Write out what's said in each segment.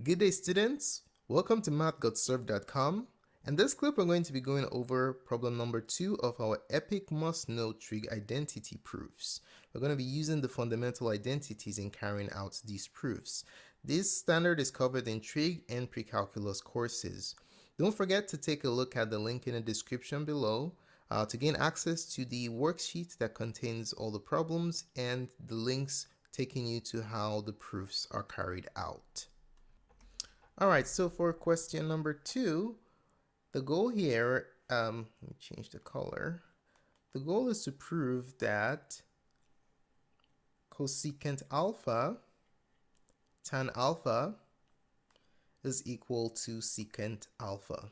Good day, students. Welcome to math.serve.com. In this clip, we're going to be going over problem number 2 of our Epic must-know trig identity proofs. We're going to be using the fundamental identities in carrying out these proofs. This standard is covered in trig and pre-calculus courses. Don't forget to take a look at the link in the description below to gain access to the worksheet that contains all the problems and the links taking you to how the proofs are carried out. All right, so for question number 2, the goal here, let me change the color. The goal is to prove that cosecant alpha tan alpha is equal to secant alpha.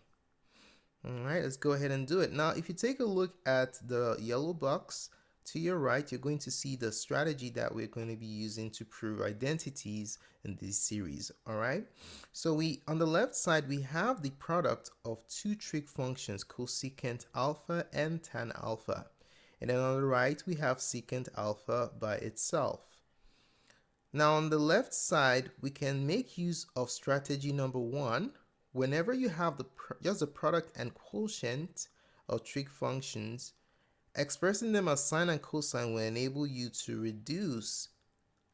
All right, let's go ahead and do it. Now, if you take a look at the yellow box to your right, you're going to see the strategy that we're going to be using to prove identities in this series. All right, so on the left side, we have the product of two trig functions, cosecant alpha and tan alpha. And then on the right, we have secant alpha by itself. Now on the left side, we can make use of strategy number 1. Whenever you have just the product and quotient of trig functions, expressing them as sine and cosine will enable you to reduce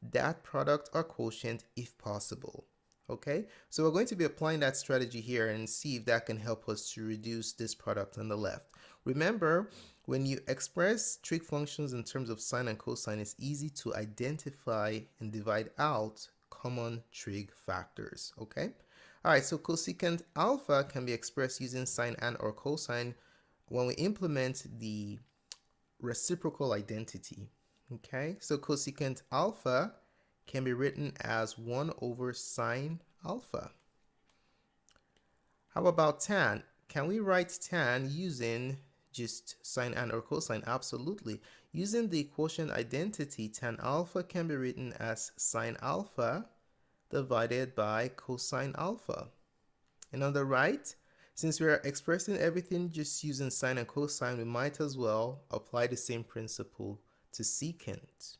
that product or quotient if possible. Okay, so we're going to be applying that strategy here and see if that can help us to reduce this product on the left. Remember, when you express trig functions in terms of sine and cosine, it's easy to identify and divide out common trig factors. Okay, all right, so cosecant alpha can be expressed using sine and or cosine when we implement the reciprocal identity. Okay, so cosecant alpha can be written as 1 over sine alpha. How about tan? Can we write tan using just sine and or cosine? Absolutely. Using the quotient identity, tan alpha can be written as sine alpha divided by cosine alpha. And on the right, since we are expressing everything just using sine and cosine, we might as well apply the same principle to secant.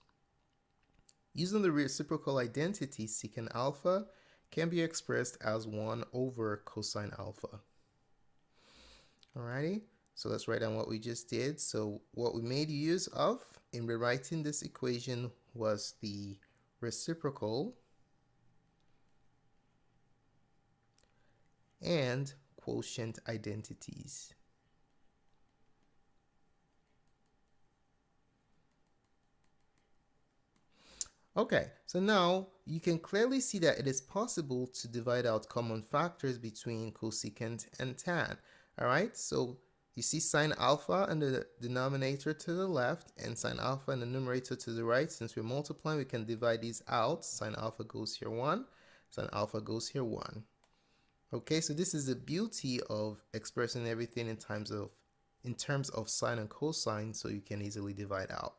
Using the reciprocal identity, secant alpha can be expressed as 1 over cosine alpha. Alrighty, so let's write down what we just did. So what we made use of in rewriting this equation was the reciprocal and quotient identities. Okay, so now you can clearly see that it is possible to divide out common factors between cosecant and tan. All right, so you see sine alpha in the denominator to the left and sine alpha in the numerator to the right. Since we're multiplying, we can divide these out. Sine alpha goes here 1, sine alpha goes here 1. Okay, so this is the beauty of expressing everything in terms of sine and cosine, so you can easily divide out.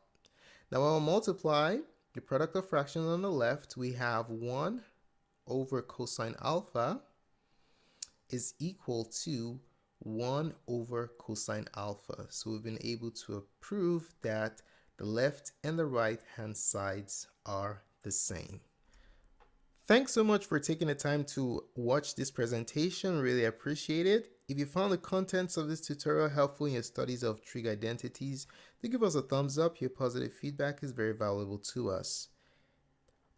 Now when we multiply the product of fractions on the left, we have 1 over cosine alpha is equal to 1 over cosine alpha. So we've been able to prove that the left and the right hand sides are the same. Thanks so much for taking the time to watch this presentation. Really appreciate it. If you found the contents of this tutorial helpful in your studies of trig identities, do give us a thumbs up. Your positive feedback is very valuable to us.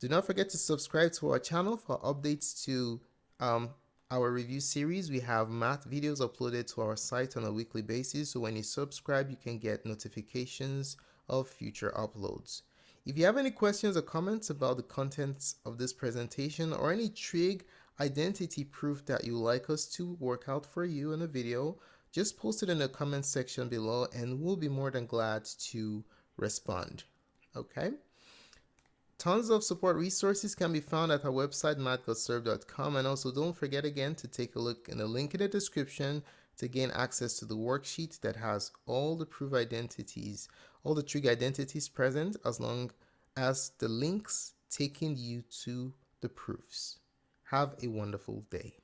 Do not forget to subscribe to our channel for updates to our review series. We have math videos uploaded to our site on a weekly basis, so when you subscribe, you can get notifications of future uploads. If you have any questions or comments about the contents of this presentation or any trig identity proof that you'd like us to work out for you in a video, just post it in the comment section below and we'll be more than glad to respond. Okay? Tons of support resources can be found at our website, math.serve.com, and also don't forget again to take a look in the link in the description to gain access to the worksheet that has all the proof identities, all the trig identities present, as long as the links taking you to the proofs. Have a wonderful day.